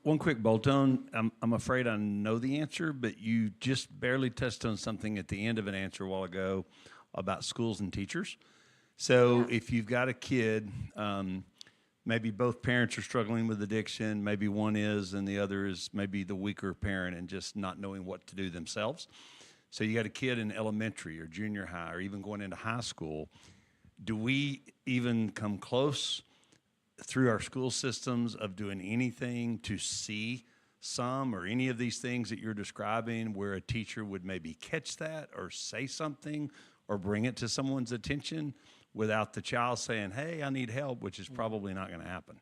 one quick bolt-on. I'm afraid I know the answer, but you just barely touched on something at the end of an answer a while ago about schools and teachers. So if you've got a kid, maybe both parents are struggling with addiction, maybe one is and the other is maybe the weaker parent and just not knowing what to do themselves. So you got a kid in elementary or junior high or even going into high school. Do we even come close through our school systems of doing anything to see some or any of these things that you're describing where a teacher would maybe catch that or say something or bring it to someone's attention without the child saying, hey, I need help, which is probably not going to happen?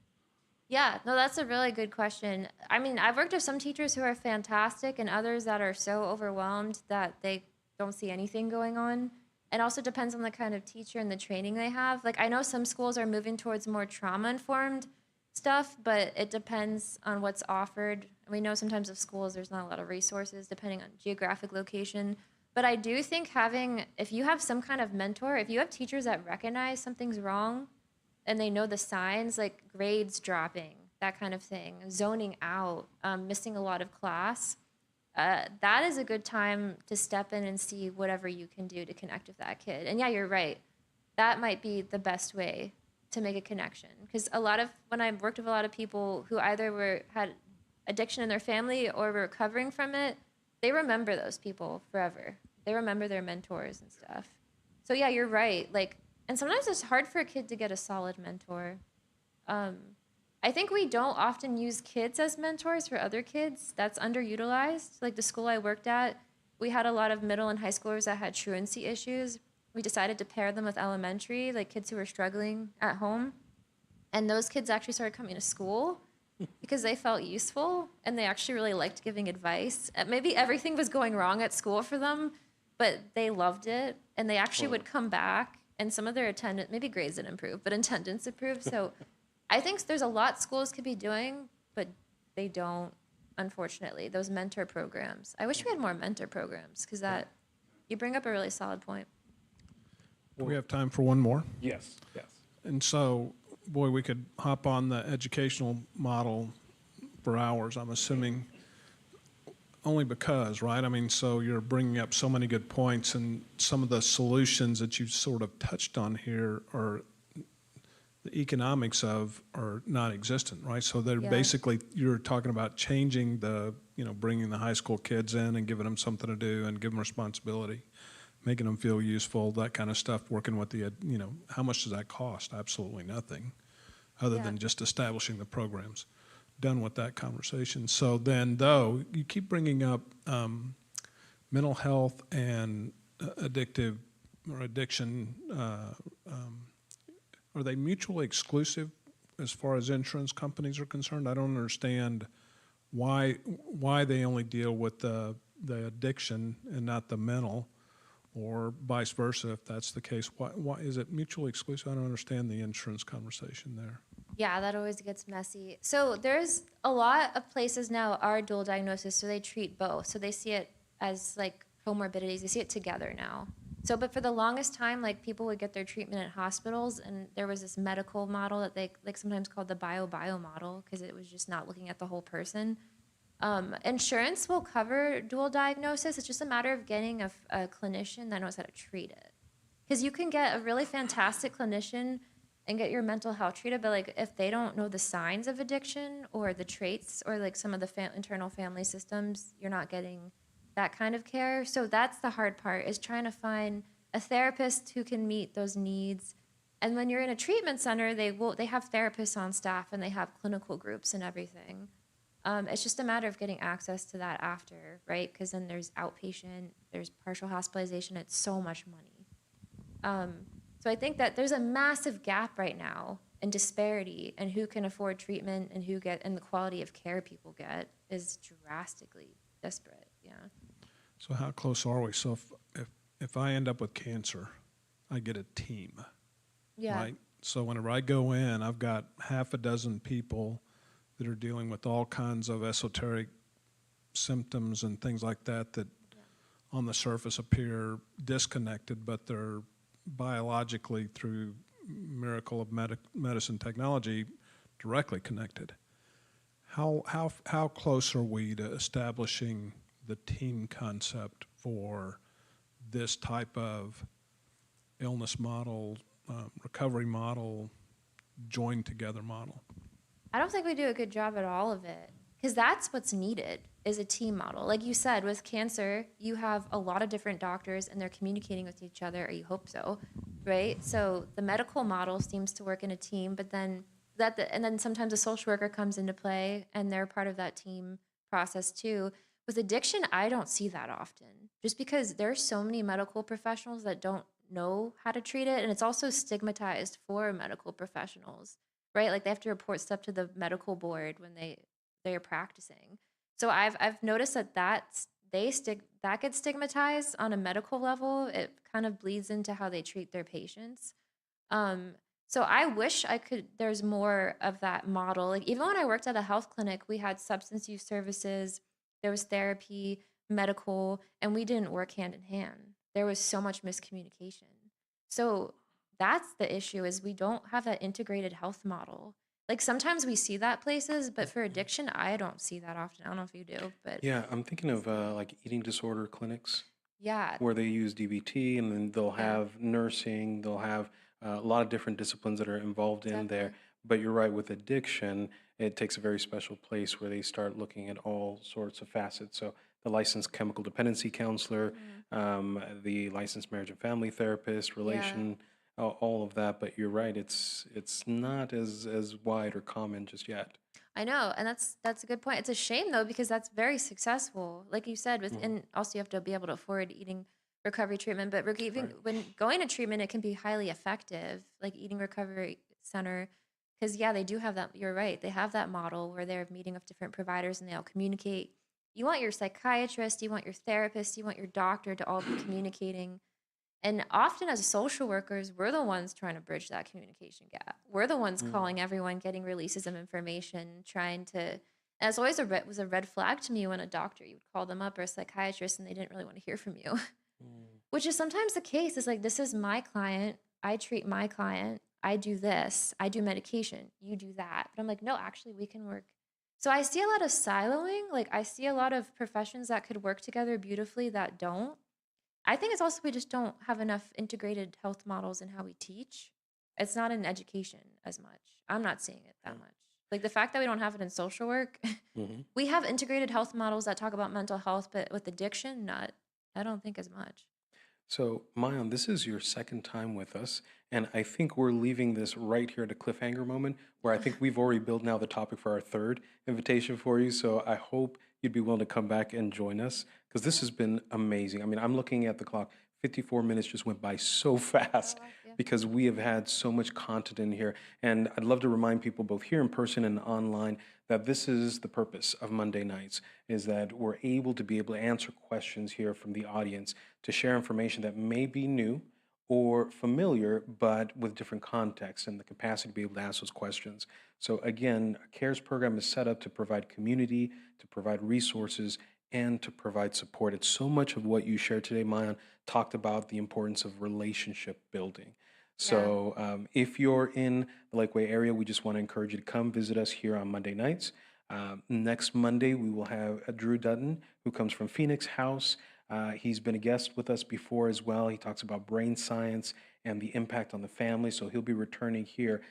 Yeah, no, that's a really good question. I mean, I've worked with some teachers who are fantastic and others that are so overwhelmed that they don't see anything going on. It also depends on the kind of teacher and the training they have. Like, I know some schools are moving towards more trauma-informed stuff, but it depends on what's offered. We know sometimes of schools, there's not a lot of resources depending on geographic location. But I do think if you have some kind of mentor, if you have teachers that recognize something's wrong and they know the signs, like grades dropping, that kind of thing, zoning out, missing a lot of class, that is a good time to step in and see whatever you can do to connect with that kid. And yeah, you're right. That might be the best way to make a connection. Because when I worked with a lot of people who either had addiction in their family or were recovering from it, they remember those people forever. They remember their mentors and stuff. So yeah, you're right. And sometimes it's hard for a kid to get a solid mentor. I think we don't often use kids as mentors for other kids. That's underutilized. Like the school I worked at, we had a lot of middle and high schoolers that had truancy issues. We decided to pair them with elementary, like kids who were struggling at home. And those kids actually started coming to school because they felt useful and they actually really liked giving advice. Maybe everything was going wrong at school for them, but they loved it. And they actually would come back, and some of their attendance, maybe grades didn't improve, but attendance improved. So I think there's a lot schools could be doing, but they don't, unfortunately, those mentor programs. I wish we had more mentor programs, because you bring up a really solid point. We have time for one more. Yes, yes. And so, boy, we could hop on the educational model for hours, I'm assuming, only because, right? I mean, so you're bringing up so many good points, and some of the solutions that you sort of touched on here are the economics of are non-existent, right? So they're basically, you're talking about changing bringing the high school kids in and giving them something to do and giving them responsibility, making them feel useful, that kind of stuff, working with how much does that cost? Absolutely nothing, other than just establishing the programs. Done with that conversation. So then, though, you keep bringing up mental health and addiction. Are they mutually exclusive as far as insurance companies are concerned? I don't understand why they only deal with the addiction and not the mental, or vice versa if that's the case. Why is it mutually exclusive? I don't understand the insurance conversation there. Yeah, that always gets messy. So there's a lot of places now are dual diagnosis, so they treat both. So they see it as like comorbidities. They see it together now. So, but for the longest time, like people would get their treatment at hospitals, and there was this medical model that they like sometimes called the bio model because it was just not looking at the whole person. Insurance will cover dual diagnosis. It's just a matter of getting a clinician that knows how to treat it. Because you can get a really fantastic clinician and get your mental health treated, but like if they don't know the signs of addiction or the traits or like some of the internal family systems, you're not getting that kind of care. So that's the hard part, is trying to find a therapist who can meet those needs. And when you're in a treatment center, they have therapists on staff and they have clinical groups and everything. It's just a matter of getting access to that after, right? Because then there's outpatient, there's partial hospitalization. It's so much money. So I think that there's a massive gap right now in disparity, and who can afford treatment and and the quality of care people get is drastically disparate. Yeah. So how close are we? So if I end up with cancer, I get a team, Yeah. right? So whenever I go in, I've got half a dozen people that are dealing with all kinds of esoteric symptoms and things like that on the surface appear disconnected, but they're biologically, through miracle of medicine technology, directly connected. How close are we to establishing the team concept for this type of illness model, recovery model, joined together model? I don't think we do a good job at all of it, because that's what's needed, is a team model. Like you said, with cancer, you have a lot of different doctors and they're communicating with each other, or you hope so, right? So the medical model seems to work in a team, but then and then sometimes a social worker comes into play and they're part of that team process too. With addiction, I don't see that often, just because there's so many medical professionals that don't know how to treat it, and it's also stigmatized for medical professionals, right? Like they have to report stuff to the medical board when they are practicing. So I've noticed that gets stigmatized on a medical level. It kind of bleeds into how they treat their patients. So I wish there's more of that model. Like even when I worked at a health clinic, we had substance use services, there was therapy, medical, and we didn't work hand in hand. There was so much miscommunication. So that's the issue, is we don't have that integrated health model. Like sometimes we see that places, but for addiction, I don't see that often. I don't know if you do, but Yeah, I'm thinking of like eating disorder clinics yeah, where they use DBT, and then they'll yeah, have nursing, they'll have a lot of different disciplines that are involved in there. exactly. But you're right, with addiction, it takes a very special place where they start looking at all sorts of facets. So the licensed chemical dependency counselor, the licensed marriage and family therapist, Yeah. all of that. But you're right, it's not as wide or common just yet. I know, and that's a good point. It's a shame though, because that's very successful. Like you said, and also you have to be able to afford eating recovery treatment. But even Right. when going to treatment, it can be highly effective, like eating recovery center, because yeah, they do have that. You're right, they have that model where they're meeting with different providers and they all communicate. You want your psychiatrist, you want your therapist, you want your doctor to all be communicating. And often as social workers, we're the ones trying to bridge that communication gap. We're the ones calling everyone, getting releases of information, trying to. And it's always was a red flag to me when a doctor, you would call them up, or a psychiatrist, and they didn't really want to hear from you, which is sometimes the case. It's like, this is my client. I treat my client. I do this. I do medication. You do that. But I'm like, no, actually, we can work. So I see a lot of siloing. Like I see a lot of professions that could work together beautifully that don't. I think it's also we just don't have enough integrated health models in how we teach. It's not in education as much. I'm not seeing it that much. Like the fact that we don't have it in social work, Mm-hmm. we have integrated health models that talk about mental health, but with addiction, I don't think as much. So, Mayan, this is your second time with us, and I think we're leaving this right here at a cliffhanger moment where I think we've already built now the topic for our third invitation for you. So, I hope you'd be willing to come back and join us because this has been amazing. I mean, I'm looking at the clock. 54 minutes just went by so fast Yeah. because we have had so much content in here. And I'd love to remind people, both here in person and online, that this is the purpose of Monday nights, is that we're able to answer questions here from the audience, to share information that may be new or familiar, but with different contexts and the capacity to be able to ask those questions. So again, a CARES program is set up to provide community, to provide resources, and to provide support. And so much of what you shared today, Mayan, talked about the importance of relationship building. So if you're in the Lakeway area, we just want to encourage you to come visit us here on Monday nights. Next Monday, we will have Drew Dutton, who comes from Phoenix House. He's been a guest with us before as well. He talks about brain science and the impact on the family, so he'll be returning here.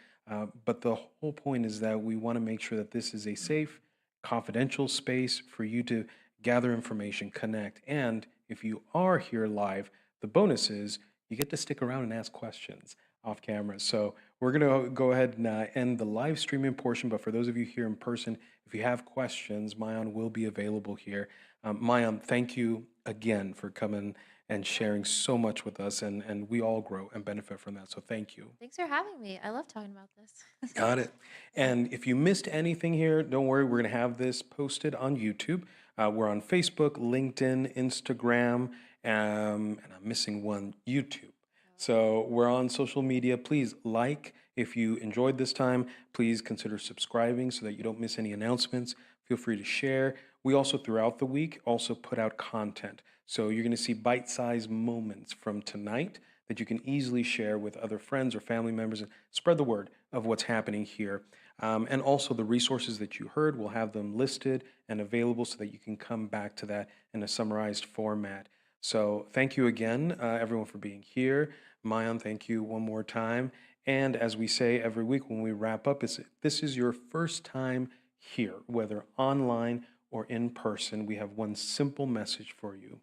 But the whole point is that we want to make sure that this is a safe, confidential space for you to gather information, connect, and if you are here live, the bonus is you get to stick around and ask questions off camera. So we're going to go ahead and end the live streaming portion, but for those of you here in person, if you have questions, Mayan will be available here. Mayan, thank you again for coming and sharing so much with us, and we all grow and benefit from that. So thank you. Thanks for having me. I love talking about this. Got it. And if you missed anything here, don't worry, we're going to have this posted on YouTube. We're on Facebook, LinkedIn, Instagram, and I'm missing one, YouTube. So we're on social media. Please like. If you enjoyed this time, please consider subscribing so that you don't miss any announcements. Feel free to share. We also, throughout the week, also put out content. So you're going to see bite-sized moments from tonight that you can easily share with other friends or family members and spread the word of what's happening here. And also the resources that you heard, we'll have them listed and available so that you can come back to that in a summarized format. So thank you again, everyone, for being here. Mayan, thank you one more time. And as we say every week when we wrap up, this is your first time here, whether online or in person, we have one simple message for you.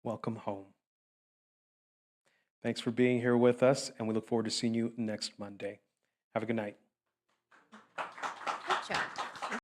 Welcome home. Thanks for being here with us, and we look forward to seeing you next Monday. Have a good night. Good job.